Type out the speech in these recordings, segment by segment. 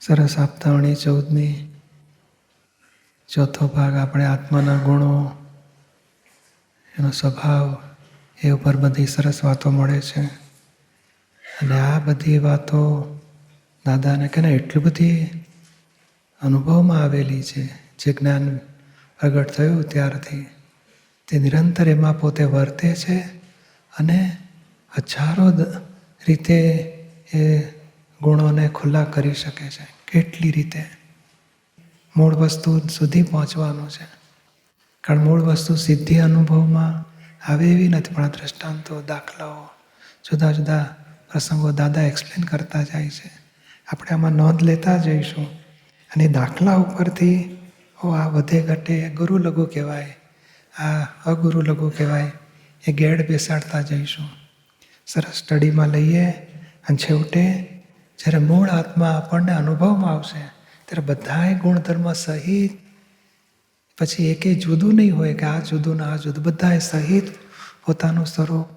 સરસ આપતાવણી 14મી ચોથો ભાગ આપણે આત્માના ગુણો, એનો સ્વભાવ, એ ઉપર બધી સરસ વાતો મળે છે. અને આ બધી વાતો દાદાને કે એટલી બધી અનુભવમાં આવેલી છે. જે જ્ઞાન પ્રગટ થયું ત્યારથી તે નિરંતર એમાં પોતે વર્તે છે અને હજારો રીતે એ ગુણોને ખુલ્લા કરી શકે છે. કેટલી રીતે મૂળ વસ્તુ સુધી પહોંચવાનું છે. કારણ મૂળ વસ્તુ સિદ્ધિ અનુભવમાં આવે એવી નથી, પણ આ દ્રષ્ટાંતો, દાખલાઓ, જુદા જુદા પ્રસંગો દાદા એક્સપ્લેન કરતા જાય છે. આપણે આમાં નોંધ લેતા જઈશું અને દાખલા ઉપરથી આ વધે ઘટે ગુરુ લઘુ કહેવાય, આ અગુરુ લઘુ કહેવાય, એ ગેડ બેસાડતા જઈશું. સરસ સ્ટડીમાં લઈએ અને છેવટે જ્યારે મૂળ આત્મા આપણને અનુભવમાં આવશે ત્યારે બધાય ગુણધર્મ સહિત, પછી એકે જુદું નહીં હોય કે આ જુદું ને આ જુદું, બધાય સહિત પોતાનું સ્વરૂપ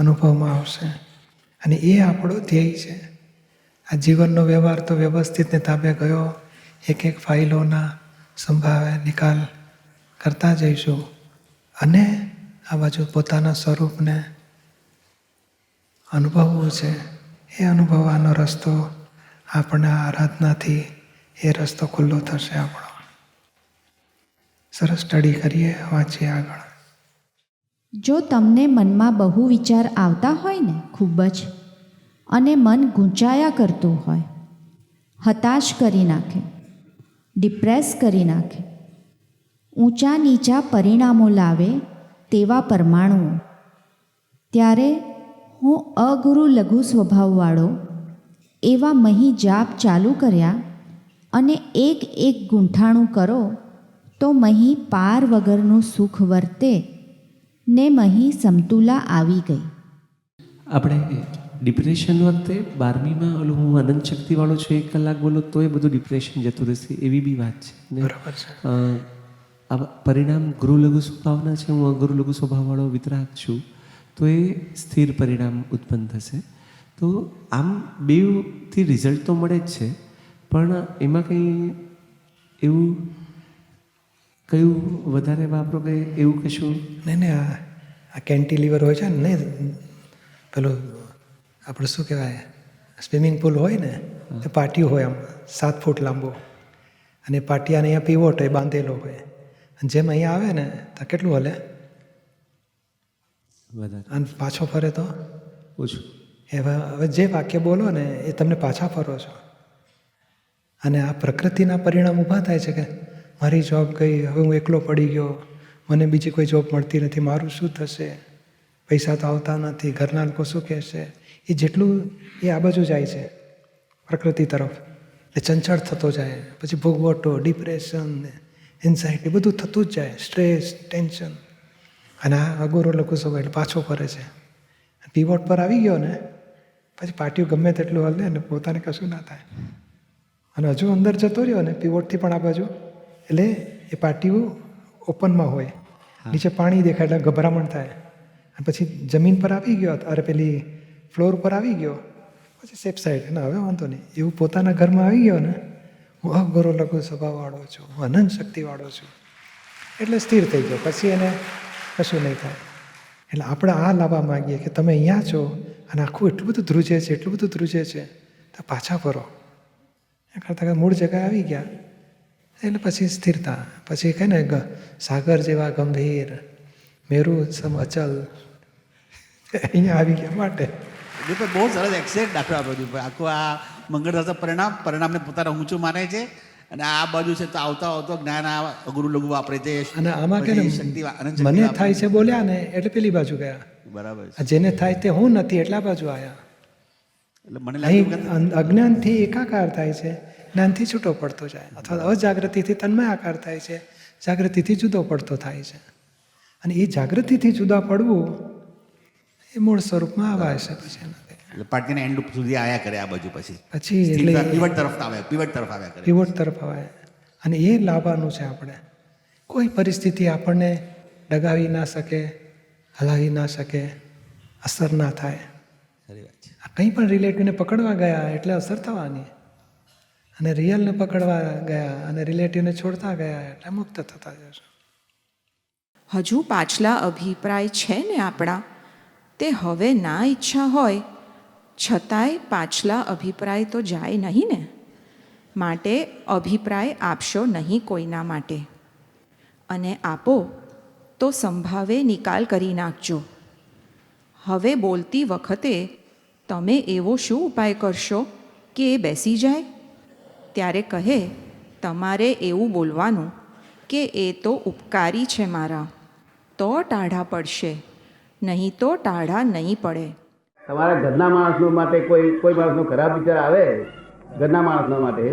અનુભવમાં આવશે. અને એ આપણો ધ્યેય છે. આ જીવનનો વ્યવહાર તો વ્યવસ્થિતને તાબે ગયો, એક એક ફાઇલોના સંભાવે નિકાલ કરતા જઈશું અને આ બાજુ પોતાના સ્વરૂપને અનુભવવું છે. એ અનુભવવાનો રસ્તો આપણને આરાધનાથી એ રસ્તો ખુલ્લો થશે આપણો. સરસ સ્ટડી કરીએ, વાંચીએ આગળ. જો તમને મનમાં બહુ વિચાર આવતા હોય ને ખૂબ જ, અને મન ગૂંચાયા કરતું હોય, હતાશ કરી નાખે, ડિપ્રેસ કરી નાખે, ઊંચા નીચા પરિણામો લાવે તેવા પરમાણુઓ, ત્યારે હું અગુરુ લઘુ સ્વભાવવાળો એવા મહી જાપ ચાલુ કર્યા અને એક એક ગૂંઠાણું કરો તો મહી પાર વગરનું સુખ વર્તે ને મહી સમતુલા આવી ગઈ. આપણે ડિપ્રેશન વખતે 12મીમાં ઓલું હું અનંત શક્તિવાળો છું, 1 કલાક બોલો તો એ બધું ડિપ્રેશન જતું રહેશે, એવી બી વાત છે ને. બરાબર છે. આ પરિણામ ગુરુ લઘુ સ્વભાવના છે, હું અગુરુ લઘુ સ્વભાવવાળો વિતરાગ છું, તો એ સ્થિર પરિણામ ઉત્પન્ન થશે. તો આમ બેથી રિઝલ્ટ તો મળે જ છે, પણ એમાં કંઈ એવું કયું વધારે વાપરો કે એવું કશું નહીં. આ કેન્ટિલીવર હોય છે ને, નહીં પેલું આપણે શું કહેવાય, સ્વિમિંગ પુલ હોય ને, તો પાટિયું હોય આમ 7 ફૂટ લાંબો, અને પાટિયાને અહીંયા પીવોટ હોય બાંધેલો હોય, અને જેમ અહીંયા આવે ને તો કેટલું હલે, વધારે અને પાછો ફરે તો ઓછું. હવે જે વાક્ય બોલો ને એ તમને પાછા ફરો છો. અને આ પ્રકૃતિના પરિણામ ઊભા થાય છે કે મારી જોબ ગઈ, હવે હું એકલો પડી ગયો, મને બીજી કોઈ જોબ મળતી નથી, મારું શું થશે, પૈસા તો આવતા નથી, ઘરના લોકો શું કહેશે. એ જેટલું એ આ બાજુ જાય છે પ્રકૃતિ તરફ, એ ચંચળ થતો જાય, પછી ભોગવટો, ડિપ્રેશન, એન્ઝાયટી બધું થતું જ જાય, સ્ટ્રેસ, ટેન્શન. અને આ અગુરુ લઘુ સ્વભાવ એટલે પાછો ફરે છે. પીવોટ પર આવી ગયો ને પછી પાટિયું ગમે તેટલું હલે ને પોતાને કશું ના થાય. અને હજુ અંદર જતો રહ્યો ને પીવોટથી પણ આ બાજુ, એટલે એ પાટિયું ઓપનમાં હોય, નીચે પાણી દેખાય એટલે ગભરામણ થાય. અને પછી જમીન પર આવી ગયો, અરે પેલી ફ્લોર પર આવી ગયો, પછી સેફ સાઈડ, ના હવે વાંધો નહીં. એવું પોતાના ઘરમાં આવી ગયો ને, હું અગુરુ લઘુ સ્વભાવવાળો છું, હું અનંત શક્તિવાળો છું, એટલે સ્થિર થઈ ગયો. પછી એને કશું નહીં થાય. એટલે આપણે આ લાવવા માગીએ કે તમે અહીંયા છો અને આખું એટલું બધું ધ્રુજે છે, એટલું બધું ધ્રુજે છે, તો પાછા ફરો. એ કરતાં મૂળ જગ્યાએ આવી ગયા એટલે પછી સ્થિરતા, પછી કહે ને સાગર જેવા ગંભીર, મેરુ સમ અચલ, અહીંયા આવી ગયા માટે. દીપક બહુ સરસ એક્ઝેક્ટ દાખલો આપ્યો દીપક. આખું આ મંગળદાસા પરિણામને પોતાને ઊંચું માને છે, અને આ બાજુ છે તો આવતો જ્ઞાન આ અગુરુ લઘુ વાપરે છે. અને આમાં કે શક્તિ મને થાય છે બોલ્યા ને એટલે પેલી બાજુ ગયા, બરાબર છે. જેને થાય તે હું નથી એટલા બાજુ આવ્યા. એટલે મને લાગ્યું કે અહીં અજ્ઞાનથી એકાકાર થાય છે, જ્ઞાનથી છૂટો પડતો જાય, અથવા અજાગૃતિથી તન્મય આકાર થાય છે, જાગૃતિથી જુદો પડતો થાય છે. અને એ જાગૃતિથી જુદા પડવું એ મૂળ સ્વરૂપમાં આવા છે. પછી એટલે પાર્ટીના એન્ડ સુધી આયા કરે આ બાજુ, પછી એટલે પીવટ તરફ આવ્યા કરે, પીવટ તરફ આવે. અને એ લાવવાનું છે આપણે. કોઈ પરિસ્થિતિ આપણને ડગાવી ના શકે, હલાવી ના શકે, અસર ના થાય. સારી વાત છે. કંઈ પણ રિલેટિવને પકડવા ગયા એટલે અસર થવાની. અને રિયલને પકડવા ગયા અને રિલેટિવને છોડતા ગયા એટલે મુક્ત થતા જશે. હજુ પાછલા અભિપ્રાય છે ને આપણા, તે હવે ના ઈચ્છા હોય છતાંય પાછલા અભિપ્રાય તો જાય નહીં ને. માટે અભિપ્રાય આપશો નહીં કોઈના માટે, અને આપો તો સંભાવે નિકાલ કરી નાખજો. હવે બોલતી વખતે તમે એવો શું ઉપાય કરશો કે એ બેસી જાય? ત્યારે કહે, તમારે એવું બોલવાનું કે એ તો ઉપકારી છે મારા, તો ટાઢા પડશે, નહીં તો ટાઢા નહીં પડે. તમારા ઘરના માણસનો માટે કોઈ માણસનો ખરાબ વિચાર આવે, ઘરના માણસનો માટે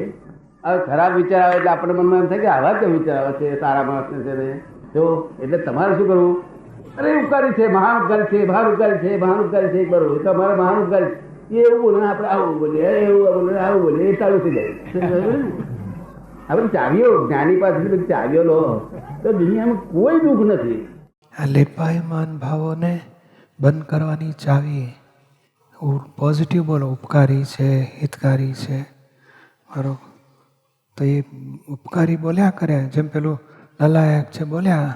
હવે ખરાબ વિચાર આવે એટલે આપણે મનમાં એમ થાય કે આવા કેમ વિચાર આવે છે સારા માણસને છે ને, જો એટલે તમારે શું કરવું? અરે ઉપકારી છે, મહાન ઉપકારી છે, મહાન ઉપકારી છે, મહાન ઉપકારી છે, બરોબર, એ તમારે મહાન ઉપકારી એ એવું બોલે ને આપણે આવું બોલીએ, એવું બોલે આવું બોલીએ, એ ચાલુ થઈ જાય. આપણે ચાવીઓ જ્ઞાની પાસેથી બધી ચાવીઓ લો તો દુનિયામાં કોઈ દુઃખ નથી. આ લેપાયમાન ભાવોને બંધ કરવાની ચાવી પોઝિટિવ બોલો, ઉપકારી છે, હિતકારી છે, બરોબર. તો એ ઉપકારી બોલ્યા કરે, જેમ પેલું લલાયક છે બોલ્યા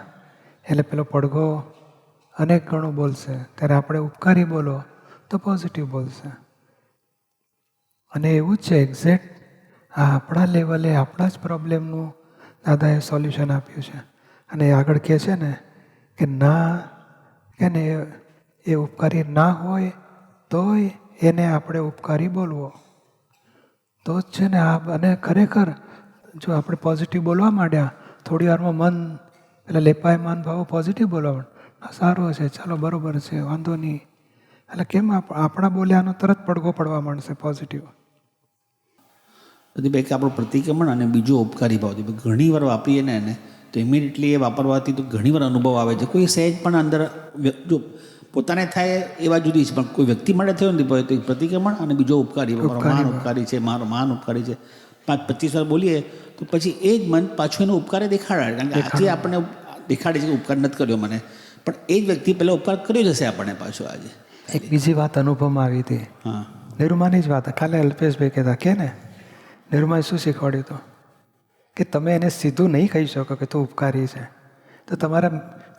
એટલે પેલો પડઘો અનેક ગણું બોલશે. ત્યારે આપણે ઉપકારી બોલો તો પોઝિટિવ બોલશે. અને એવું જ છે એક્ઝેક્ટ આ આપણા લેવલે આપણા જ પ્રોબ્લેમનું દાદાએ સોલ્યુશન આપ્યું છે. અને એ આગળ કહે છે ને કે ના કે ને એ ઉપકારી ના હોય તોય એને આપણે ઉપકારી બોલવો તો જ છે ને આ. અને ખરેખર જો આપણે પોઝિટિવ બોલવા માંડ્યા, થોડી વારમાં મન પેલા લેપાયમાન ભાવો પોઝિટિવ બોલવા માંડ્યા, સારું છે, ચાલો બરાબર છે, વાંધો નહીં. એટલે કેમ આપણા બોલ્યાનો તરત પડઘો પડવા માંડશે પોઝિટિવ. બધી એક આપણું પ્રતિક્રમણ અને બીજો ઉપકારી ભાવ છે. ઘણી વાર વાપરીએ ને એને તો ઇમિડિયેટલી એ વાપરવાથી તો ઘણી વાર અનુભવ આવે છે. કોઈ સહેજ પણ અંદર જો પોતાને થાય એ વાત જુદી છે, પણ કોઈ વ્યક્તિ માટે થયો નથી તો પ્રતિક્રમણ અને બીજો ઉપકારી ભાવ, મારો મહાન ઉપકારી છે, મારો મહાન ઉપકારી છે, 5-25 વાર બોલીએ તો પછી એ જ મન પાછું એનો ઉપકાર દેખાડાય. કારણ કે આજે આપણને દેખાડે છે કે ઉપકાર નથી કર્યો મને, પણ એ જ વ્યક્તિ પહેલાં ઉપકાર કર્યો જશે આપણને પાછો. આજે એક બીજી વાત અનુભવમાં આવી હતી, હા, નિરૂમાની જ વાત. કાલે અલ્પેશભાઈ કહેતા કે ને નિરૂમાએ શું શીખવાડ્યું હતું કે તમે એને સીધું નહીં કહી શકો કે તું ઉપકારી છે. તો તમારે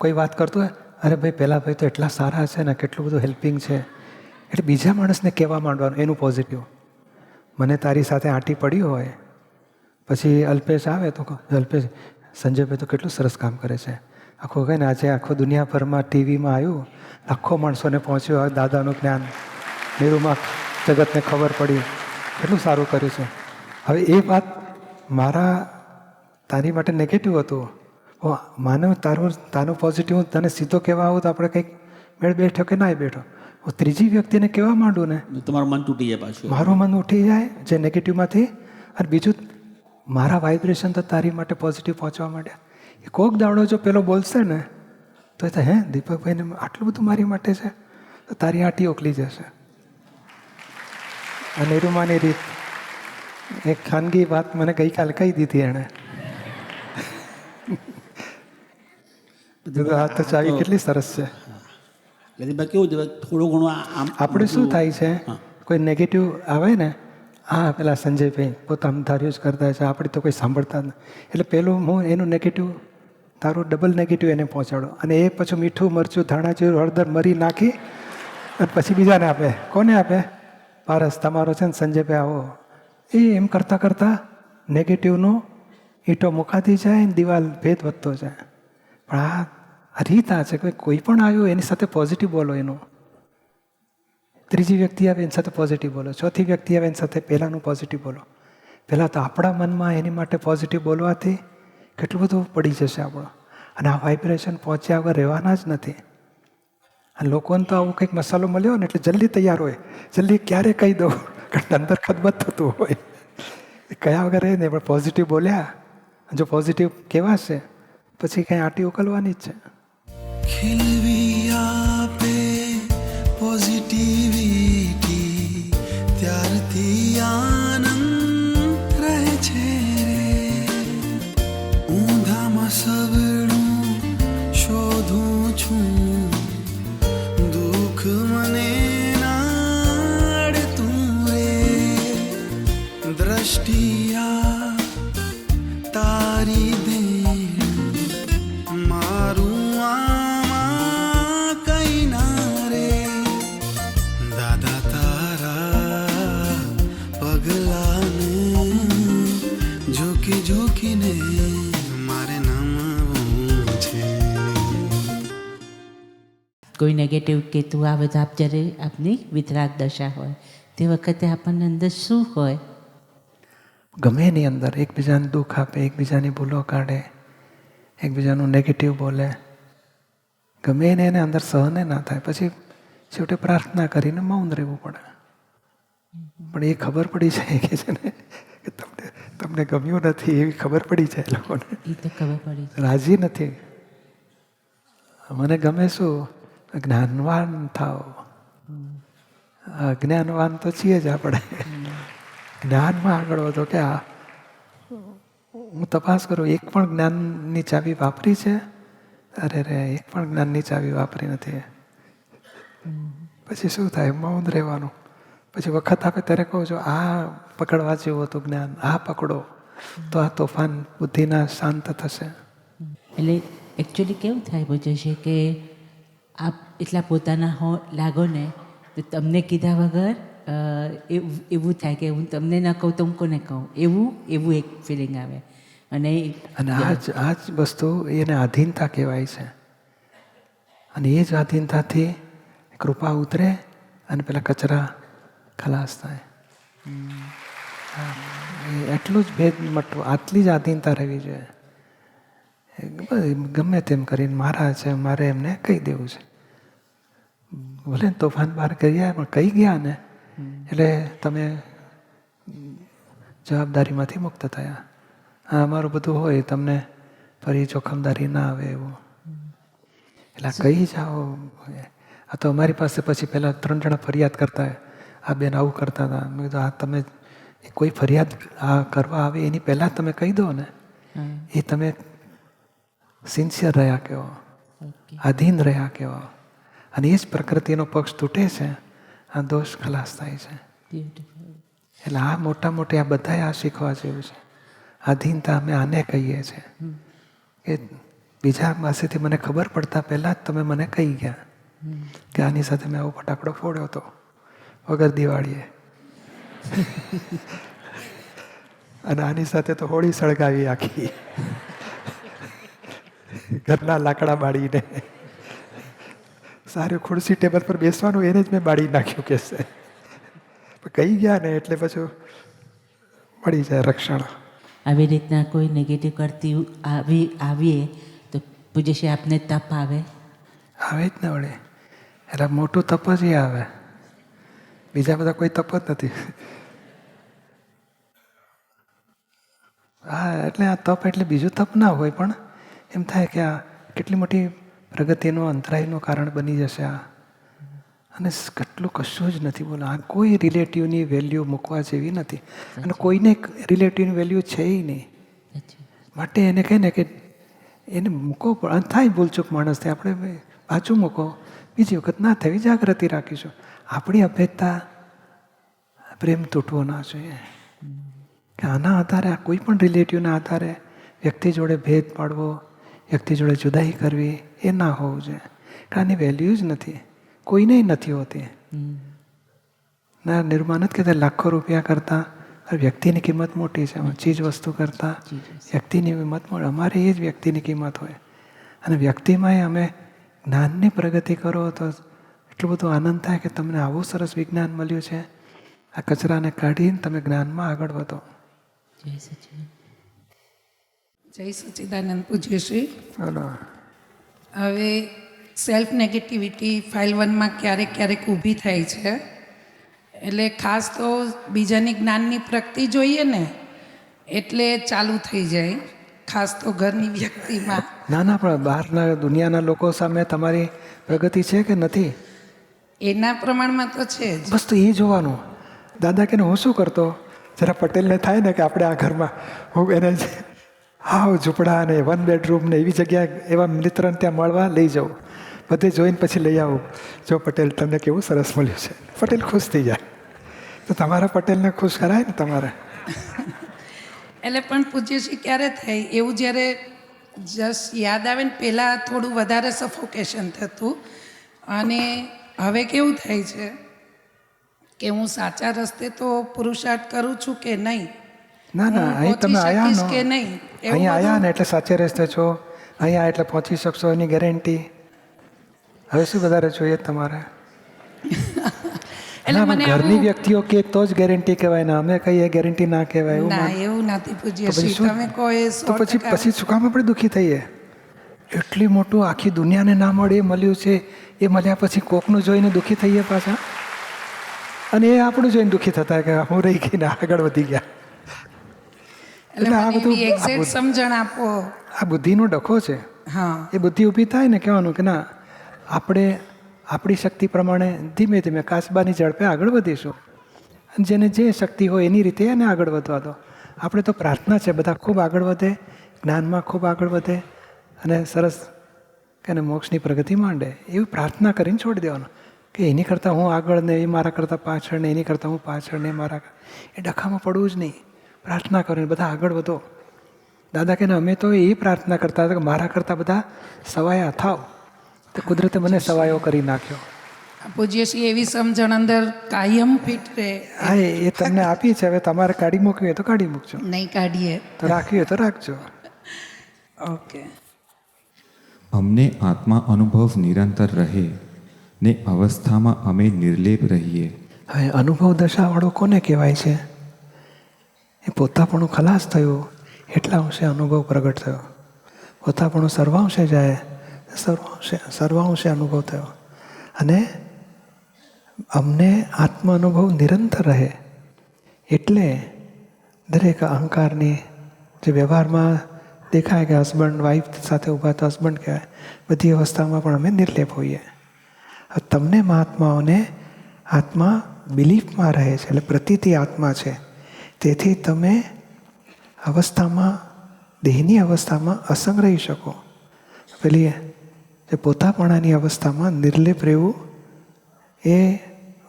કોઈ વાત કરતું હોય, અરે ભાઈ પેલા ભાઈ તો એટલા સારા છે ને, કેટલું બધું હેલ્પિંગ છે, એટલે બીજા માણસને કહેવા માંડવાનું એનું પોઝિટિવ. મને તારી સાથે આંટી પડી હોય, પછી અલ્પેશ આવે તો અલ્પેશ સંજયભાઈ તો કેટલું સરસ કામ કરે છે, આખું કહે ને આજે આખો દુનિયાભરમાં ટીવીમાં આવ્યું, લાખો માણસોને પહોંચ્યું, હવે દાદાનું જ્ઞાન નિરૂમાં જગતને ખબર પડી, કેટલું સારું કર્યું છે. હવે એ વાત મારા તારી માટે નેગેટિવ હતું, માનો તારું પોઝિટિવ તને સીધો કહેવા આવું તો આપણે કંઈક મેળ બેઠો કે ના બેઠો, હું ત્રીજી વ્યક્તિને કહેવા માંડું ને તમારું મન તૂટી જાય પાછું, મારું મન ઉઠી જાય જે નેગેટિવમાંથી, અને બીજું મારા વાઇબ્રેશન તો તારી માટે પોઝિટિવ પહોંચવા માંડ્યા. એ કોક દાડો જો પેલો બોલશે ને તો એ હે દીપકભાઈને આટલું બધું મારી માટે છે તો તારી આંટી ઓકલી જશે. આ નિરૂમાની રીત એક ખાનગી વાત મને ગઈકાલે કહી દીધી એણે. આ તો ચાવી કેટલી સરસ છે. એટલે કેવું છે થોડું ઘણું આમ આપણે શું થાય છે, કોઈ નેગેટિવ આવે ને, હા પેલા સંજયભાઈ પોતાનું ધાર્યું જ કરતા છે, આપણે તો કોઈ સાંભળતા જ નહીં, એટલે પેલું હું એનું નેગેટિવ તારું ડબલ નેગેટિવ એને પહોંચાડો, અને એ પછી મીઠું મરચું ધાણા જીરું હળદર મરી નાખી અને પછી બીજાને આપે. કોને આપે? પારસ તમારો છે ને સંજયભાઈ આવો. એ એમ કરતાં કરતાં નેગેટિવનો ઈંટો મુકાતી જાય ને દિવાલ ભેદ વધતો જાય. પણ આ રીત આ છે કે કોઈ પણ આવ્યું એની સાથે પોઝિટિવ બોલો, એનું ત્રીજી વ્યક્તિ આવે એની સાથે પોઝિટિવ બોલો, ચોથી વ્યક્તિ આવે એની સાથે પહેલાંનું પોઝિટિવ બોલો. પહેલાં તો આપણા મનમાં એની માટે પોઝિટિવ બોલવાથી કેટલું બધું પડી જશે આપણો, અને આ વાઇબ્રેશન પહોંચ્યા વગર રહેવાના જ નથી. અને લોકોને તો આવું કંઈક મસાલો મળ્યો ને એટલે જલ્દી તૈયાર હોય, જલ્દી ક્યારે કહી દઉં, કારણ અંદર ખદબદ થતું હોય, કયા વગર રહે ને. પણ પોઝિટિવ બોલ્યા, જો પોઝિટિવ કહેવાશે પછી કંઈ આંટી ઉકલવાની જ છે. ખીલવી આપે પોઝિટિવિટી, ત્યારથી આનંદ રહે છે રે. ઊંધામાં સવડું શોધું છું, દુઃખ મને નાડતું રે. દ્રષ્ટિ કોઈ નેગેટિવ કહેતું આવે તો આપ જ્યારે આપની વિતરાગ દશા હોય તે વખતે આપણને અંદર શું હોય? ગમે એની અંદર એકબીજાને દુઃખ આપે, એકબીજાની ભૂલો કાઢે, એકબીજાનું નેગેટિવ બોલે, ગમે એને અંદર સહને ના થાય. પછી છેવટે પ્રાર્થના કરીને મૌન રહેવું પડે. પણ એ ખબર પડી જાય કે છે ને કે તમને ગમ્યું નથી એવી ખબર પડી જાય લોકોને. એ તો ખબર પડી જાય. રાજી નથી. મને ગમે શું? જ્ઞાનવાન થાવ. અજ્ઞાનવાન તો છીએ જ આપણે. જ્ઞાનમાં આગળ વધો કે આ હું તપાસ કરું, એક પણ જ્ઞાનની ચાવી વાપરી છે? અરે રે, એક પણ જ્ઞાનની ચાવી વાપરી નથી. પછી શું થાય? મૌન રહેવાનું. પછી વખત આપે ત્યારે કહું છું, આ પકડવા જેવું હતું જ્ઞાન, આ પકડો તો આ તોફાન બુદ્ધિના શાંત થશે. એટલે એકચ્યુઅલી કેવું થાય પૂછે છે કે આપ એટલા પોતાના હો લાગો ને તો તમને કીધા વગર એવું થાય કે હું તમને ન કહું તો હું કોને કહું, એવું એક ફિલિંગ આવે. અને આ જ વસ્તુ એને આધીનતા કહેવાય છે. અને એ જ આધીનતાથી કૃપા ઉતરે અને પેલા કચરા ખલાસ થાય. એટલું જ ભેદ મટવું, આટલી જ આધીનતા રહેવી જોઈએ. ગમે તેમ કરીને મારા છે, મારે એમને કહી દેવું છે. ભલે તોફાન બહાર કર્યા પણ કહી ગયા ને એટલે તમે જવાબદારીમાંથી મુક્ત થયા. અમારું બધું હોય તમને ફરી જોખમદારી ના આવે એવું. એટલે કહી જાઓ. આ તો અમારી પાસે પછી પહેલાં 3 જણા ફરિયાદ કરતા હોય, આ બેન આવું કરતા હતા. મેં કીધું આ તમે કોઈ ફરિયાદ આ કરવા આવે એની પહેલાં તમે કહી દો ને, એ તમે સિન્સિયર રહ્યા કેવો, આધીન રહ્યા કેવો. અને એ જ પ્રકૃતિનો પક્ષ તૂટે છે, આ દોષ ખલાસ થાય છે. એટલે આ મોટી આ બધાએ આ શીખવા જેવું છે. આધીનતા અમે આને કહીએ છીએ કે બીજા પાસેથી મને ખબર પડતા પહેલાં જ તમે મને કહી ગયા કે આની સાથે મેં આવો ફટાકડો ફોડ્યો હતો વગર દિવાળીએ, અને આની સાથે તો હોળી સળગાવી આખી ઘરના લાકડા બાળીને. સારું ખુરશી ટેબલ પર બેસવાનું એને જ મેં બાળી નાખ્યું કે છે. કહી ગયા ને એટલે પછી મળી જાય રક્ષણ. આવી રીતના કોઈ નેગેટિવ કરતી આવીએ તો પૂછે છે આપને તપ આવે? આવે જ ને વળે. એટલે મોટું તપ જ આવે, બીજા બધા કોઈ તપ જ નથી. હા, એટલે આ તપ એટલે બીજું તપ ના હોય, પણ એમ થાય કે આ કેટલી મોટી પ્રગતિનું અંતરાયનું કારણ બની જશે આ. અને કેટલું કશું જ નથી બોલો. આ કોઈ રિલેટિવની વેલ્યુ મૂકવા જેવી નથી, અને કોઈને રિલેટિવની વેલ્યુ છે નહીં. માટે એને કહે ને કે એને મૂકો પણ થાય ભૂલચૂક માણસથી, આપણે પાછું મૂકો, બીજી વખત ના થવી જાગૃતિ રાખીશું. આપણી અભેદતા પ્રેમ તૂટવો ના જોઈએ કે આના આધારે આ કોઈ પણ રિલેટિવના આધારે વ્યક્તિ જોડે ભેદ પાડવો, વ્યક્તિ જોડે જુદાઈ કરવી એ ના હોવું જોઈએ. કે આની વેલ્યુ જ નથી, કોઈને નથી હોતી. ના નિર્માણ જ કહેતા લાખો રૂપિયા કરતાં વ્યક્તિની કિંમત મોટી છે. ચીજ વસ્તુ કરતાં વ્યક્તિની કિંમત મોટી. અમારે એ જ વ્યક્તિની કિંમત હોય. અને વ્યક્તિમાં અમે જ્ઞાનની પ્રગતિ કરો તો એટલું બધું આનંદ થાય કે તમને આવું સરસ વિજ્ઞાન મળ્યું છે. આ કચરાને કાઢીને તમે જ્ઞાનમાં આગળ વધો. જય સચિદાનંદ. જય સચિદાનંદ પૂજ્યશ્રી. બોલો. હવે સેલ્ફ નેગેટિવિટી ફાઇલ 1માં ક્યારેક ઊભી થાય છે. એટલે ખાસ તો બીજાની જ્ઞાનની પ્રગતિ જોઈએ ને એટલે ચાલુ થઈ જાય, ખાસ તો ઘરની વ્યક્તિમાં. ના પણ બહારના દુનિયાના લોકો સામે તમારી પ્રગતિ છે કે નથી એના પ્રમાણમાં તો છે જ. બસ તો એ જોવાનું. દાદા કે હું શું કરતો, જરા પટેલને થાય ને કે આપણે આ ઘરમાં હું એને હાવ ઝૂંપડા ને 1 બેડરૂમ ને એવી જગ્યા એવા મિત્રને ત્યાં મળવા લઈ જાઉં, બધે જોઈને પછી લઈ આવું. જો પટેલ તમને કેવું સરસ મળ્યું છે, પટેલ ખુશ થઈ જાય. તો તમારા પટેલને ખુશ કરાય ને તમારે. એટલે પણ પૂજ્યશ્રી ક્યારે થાય એવું, જ્યારે જસ્ટ યાદ આવે ને પહેલાં થોડું વધારે સફોકેશન થતું, અને હવે કેવું થાય છે કે હું સાચા રસ્તે તો પુરુષાર્થ કરું છું કે નહીં, ના અહીં તમે આયા કે નહીં, અહીંયા આયા ને એટલે સાચે રસ્તે છો. અહીંયા એટલે પહોંચી શકશો એની ગેરંટી. હવે શું વધારે જોઈએ તમારે? એટલે ના, મને ઘરની આવું- વ્યક્તિઓ કે તો જ ગેરંટી કહેવાય ને અમે કહીએ ગેરંટી ના કહેવાય એવું ના માન- એવું નથી તો પછી પૂજ્યશ્રી, શું? તમે કહો એ તો 100% પછી શું કામ આપણે દુઃખી થઈએ? એટલી મોટું આખી દુનિયાને ના મળે એ મળ્યું છે, એ મળ્યા પછી કોકનું જોઈને દુઃખી થઈએ પાછા, અને એ આપણું જોઈને દુઃખી થતા કે હું રહી ગઈને આગળ વધી ગયા. એટલે આ મને બધું એવી એક્ઝેક્ટ સમજણ આપો. આ બુદ્ધિનો ડખો છે. હા, એ બુદ્ધિ ઊભી થાય ને કહેવાનું કે ના, આપણે આપણી શક્તિ પ્રમાણે ધીમે ધીમે કાચબાની ઝડપે આગળ વધીશું, અને જેને જે શક્તિ હોય એની રીતે એને આગળ વધવા દો. આપણે તો પ્રાર્થના છે બધા ખૂબ આગળ વધે, જ્ઞાનમાં ખૂબ આગળ વધે અને સરસ કે મોક્ષની પ્રગતિ માંડે, એવી પ્રાર્થના કરીને છોડી દેવાનું કે એની કરતાં હું આગળ ને એ મારા કરતાં પાછળ ને એની કરતાં હું પાછળ ને મારા, એ ડખામાં પડવું જ નહીં. પ્રાર્થના કરીને બધા આગળ વધો. દાદા કે અમે તો એ પ્રાર્થના કરતા હતા કે મારા કરતાં બધા સવાયા થાવ, તો કુદરતે મને સવાયો કરી નાખ્યો. પૂજ્યશ્રી એવી સમજણ અંદર કાયમ ફિટ રહે. હા, એ તમને આપી છે. હવે તમારે કાઢી મૂકવી હોય તો કાઢી મૂકજો, નહીં કાઢીએ તો રાખવી હોય તો રાખજો. ઓકે. અમને આત્મા અનુભવ નિરંતર રહે ને અવસ્થામાં અમે નિર્લેપ રહીએ. હવે અનુભવ દશાવાળો કોને કહેવાય છે? એ પોતાપણું ખલાસ થયું એટલા અંશે અનુભવ પ્રગટ થયો. પોતાપણું સર્વાંશે જાય, સર્વાંશે અનુભવ થયો. અને અમને આત્મ અનુભવ નિરંતર રહે એટલે દરેક અહંકારની જે વ્યવહારમાં દેખાય કે હસબન્ડ વાઈફ સાથે ઊભા તો હસબન્ડ કહેવાય, બધી અવસ્થામાં પણ અમે નિર્લેપ હોઈએ. તમને મહાત્માઓને આત્મા બિલીફમાં રહે છે, એટલે પ્રતીતિ આત્મા છે. તેથી તમે અવસ્થામાં, દેહની અવસ્થામાં અસંગ રહી શકો. પેલી જે પોતાપણાની અવસ્થામાં નિર્લેપ રહેવું એ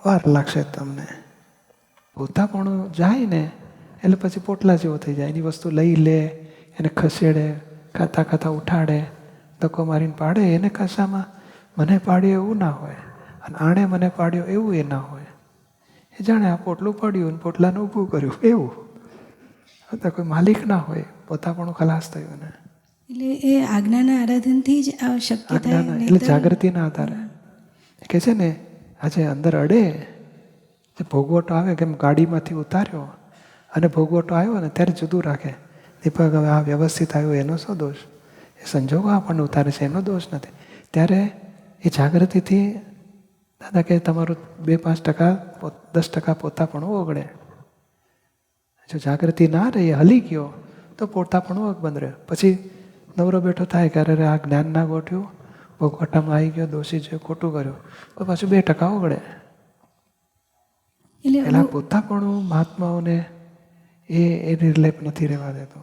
વાર લાગશે તમને. પોતાપણું જાય ને એટલે પછી પોટલા જેવો થઈ જાય. એની વસ્તુ લઈ લે, એને ખસેડે, ખાતા ખાતા ઉઠાડે, ધક્કો મારીને પાડે. એને કશામાં મને પાડ્યો એવું ના હોય, અને આણે મને પાડ્યો એવું એ ના હોય. એ જાણે આ પોટલું પડ્યું ને પોટલાને ઊભું કર્યું એવું. તો કોઈ માલિક ના હોય, પોતાપણું ખલાસ થયું ને. એટલે એ આજ્ઞાના આરાધનથી જ આ શક્ય થાય. એટલે જાગૃતિના આધારે કે છે ને, આજે અંદર અડે ભોગવટો આવે, કેમ ગાડીમાંથી ઉતાર્યો અને ભોગવટો આવ્યો ને ત્યારે જુદું રાખે. દીપક હવે આ વ્યવસ્થિત આવ્યો એનો શું દોષ? એ સંજોગો આપણને ઉતારે છે એનો દોષ નથી. ત્યારે એ જાગૃતિથી દાદા કે તમારું 2-5%, 10% પોતાપણું ઓગળે. જો જાગૃતિ ના રહી, હલી ગયો તો પોતાપણું બંધ રહે. પછી નવરો બેઠો થાય કે અરે આ જ્ઞાન ના ગોઠ્યું, ભોગવટામાં આવી ગયો, દોષી છે, ખોટું કર્યું, તો પાછું 2% ઓગળે. પેલા પોતાપણું મહાત્માઓને એ નિર્લેપ નથી રહેવા દેતો.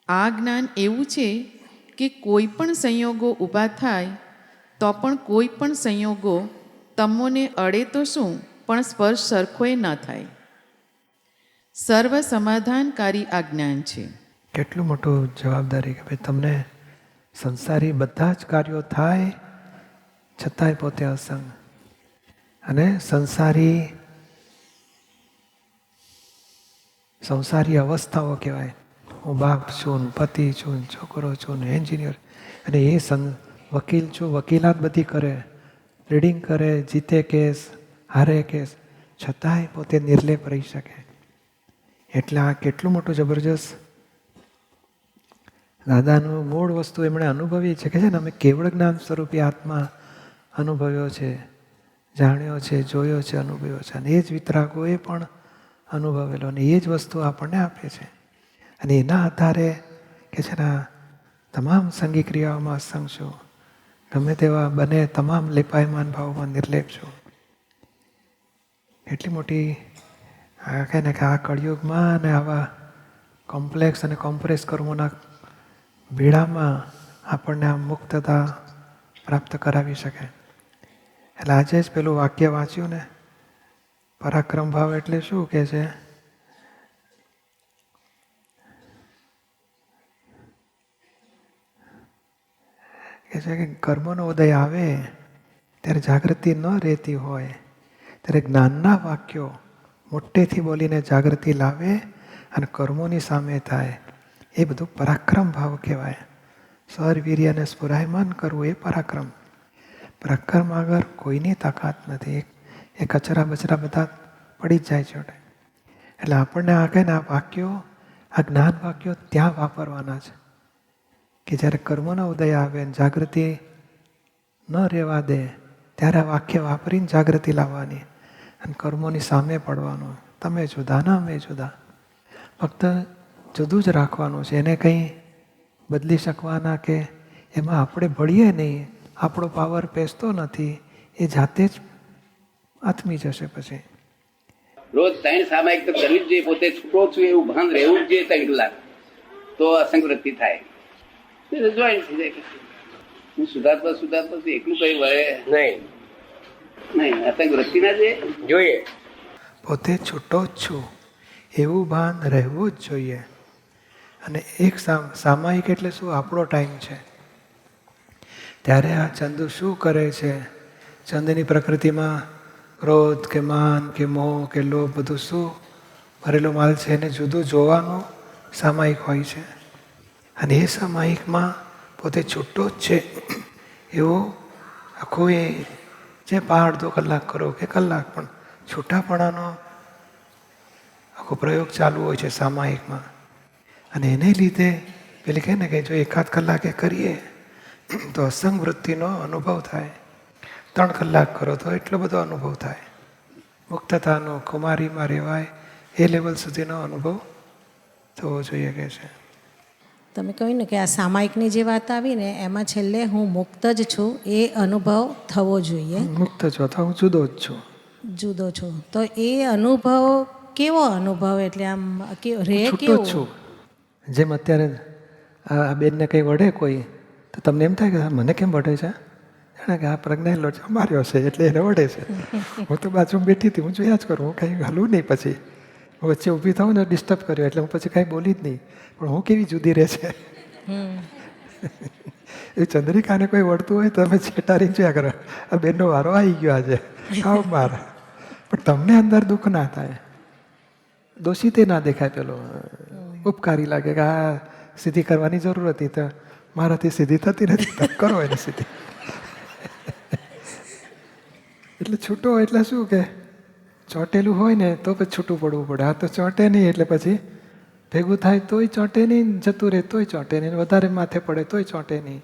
આ જ્ઞાન એવું છે કે કોઈ પણ સંયોગો ઊભા થાય તો પણ કોઈ પણ સંયોગો તમોને અડે તો શું, પણ સ્પર્શ સરખોય ન થાય. સર્વ સમાધાનકારી આ જ્ઞાન છે. કેટલું મોટું જવાબદારી કે ભાઈ તમને સંસારી બધા જ કાર્યો થાય છતાંય પોતે અસંગ, અને સંસારી અવસ્થાઓ કહેવાય. હું બાપ છું, પતિ છું, છોકરો છું, એન્જિનિયર, અને એ વકીલ છું, વકીલાત બધી કરે, રીડિંગ કરે, જીતે કેસ, હારે કેસ, છતાંય પોતે નિર્લેપ રહી શકે. એટલે આ કેટલું મોટું જબરજસ્ત દાદાનું મૂળ વસ્તુ એમણે અનુભવી છે કે છે ને, અમે કેવળ જ્ઞાન સ્વરૂપી આત્મા અનુભવ્યો છે, જાણ્યો છે, જોયો છે, અનુભવ્યો છે. અને એ જ વિતરાગોએ પણ અનુભવેલો, અને એ જ વસ્તુ આપણને આપે છે. અને એના આધારે કે છે ને, તમામ સંગી ક્રિયાઓમાં અસંગ છો, ગમે તેવા બને તમામ લેપાયમાન ભાવમાં નિર્લેપ છો. એટલી મોટી કહે ને કે આ કળિયુગમાં અને આવા કોમ્પ્લેક્સ અને કોમ્પ્રેસ કર્મોના ભેળામાં આપણને આ મુક્તતા પ્રાપ્ત કરાવી શકે. એટલે આજે જ પેલું વાક્ય વાંચ્યું ને, પરાક્રમ ભાવ એટલે શું કે છે? કે છે કે કર્મનો ઉદય આવે ત્યારે જાગૃતિ ન રહેતી હોય ત્યારે જ્ઞાનના વાક્યો મોટેથી બોલીને જાગૃતિ લાવે અને કર્મોની સામે થાય. એ બધું પરાક્રમ ભાવ કહેવાય. સ્વર વીર્યને સ્ફુરાયમાન કરવું એ પરાક્રમ. પ્રકરણ આગળ કોઈની તાકાત નથી. એ કચરા બચરા બધા પડી જ જાય છે. એટલે આપણને આ કહે ને આ વાક્યો, આ જ્ઞાન વાક્યો ત્યાં વાપરવાના છે કે જ્યારે કર્મનો ઉદય આવે ને જાગૃતિ ન રહેવા દે ત્યારે આ વાક્ય વાપરીને જાગૃતિ લાવવાની અને કર્મોની સામે પડવાનું. તમે જુદા ના અમે જુદા, ફક્ત જુદું જ રાખવાનું છે. એને કંઈ બદલી શકવાના કે એમાં આપણે ભળીએ નહીં, આપણો પાવર પેસતો નથી, એ જાતે જ આથમી જશે. પછી રોજ 3 સામાયિક તો કરવી જ જોઈએ. પોતે છૂટો છું એવું ભાન રહેવું જ જોઈએ 3 કલાક, તો અસંગવૃત્તિ થાય. જોઈન્ટ થઈ જાય. હું સુધાર્થમાં એકલું કઈ વળે નહીં. અસંગવૃત્તિ ના જોઈએ. પોતે છૂટો જ છું એવું ભાન રહેવું જ જોઈએ. અને એક સામાયિક એટલે શું? આપણો ટાઈમ છે. ત્યારે આ ચંદુ શું કરે છે? ચંદની પ્રકૃતિમાં ક્રોધ કે માન કે મોહ કે લોભ બધું શું ભરેલો માલ છે એને જુદું જોવાનું સામાયિક હોય છે. અને એ સામાયિકમાં પોતે છૂટો જ છે એવો આખું એ જે 1.5 કલાક કરો કે કલાક પણ છૂટાપણાનો આખો પ્રયોગ ચાલુ હોય છે સામાયિકમાં. અને એને લીધે પેલી કહે ને કે જો 1/2 કલાકે કરીએ તો અસંગ વૃત્તિનો અનુભવ થાય. 3 કલાક કરો તો એટલો બધો અનુભવ થાય. મુક્તતાનો, કુમારીમાં રહેવાય એ લેવલ સુધીનો અનુભવ થવો જોઈએ કે છે. તમે કહ્યું ને કે આ સામાયિકની જે વાત આવી ને એમાં છેલ્લે હું મુક્ત જ છું એ અનુભવ થવો જોઈએ. મુક્ત છો તો હું જુદો જ છું. જુદો છું તો એ અનુભવ કેવો અનુભવ? એટલે આમ રે છૂટો જ છું. જેમ અત્યારે આ બેનને કંઈ વઢે કોઈ તો તમને એમ થાય કે મને કેમ વઢે છે? જાણે કે આ પ્રજ્ઞા લોટ માર્યો છે એટલે એને વઢે છે. હું તો બાજુમાં બેઠી હતી, હું જોયા જ કરું, હું કંઈ હલું નહીં. પછી હું વચ્ચે ઊભી થાઉં ને ડિસ્ટર્બ કર્યો એટલે હું પછી કાંઈ બોલી જ નહીં. પણ હું કેવી જુદી રહે છે. એ ચંદ્રિકાને કોઈ વળતું હોય તો તમે છેટારી જોયા કરો, આ બેનનો વારો આવી ગયો આજે, આવ માર. પણ તમને અંદર દુઃખ ના થાય, દોષિતે ના દેખાય, પેલો ઉપકારી લાગે કે આ સીધી કરવાની જરૂર હતી તો મારાથી સીધી થતી નથી, કરો એને સીધી. એટલે છૂટો એટલે શું કે ચોટેલું હોય ને તો પછી છૂટું પડવું પડે. આ તો ચોટે નહીં એટલે પછી ભેગું થાય તોય ચોટે નહીં, જતું રહે તોય ચોટે નહીં, વધારે માથે પડે તોય ચોટે નહીં.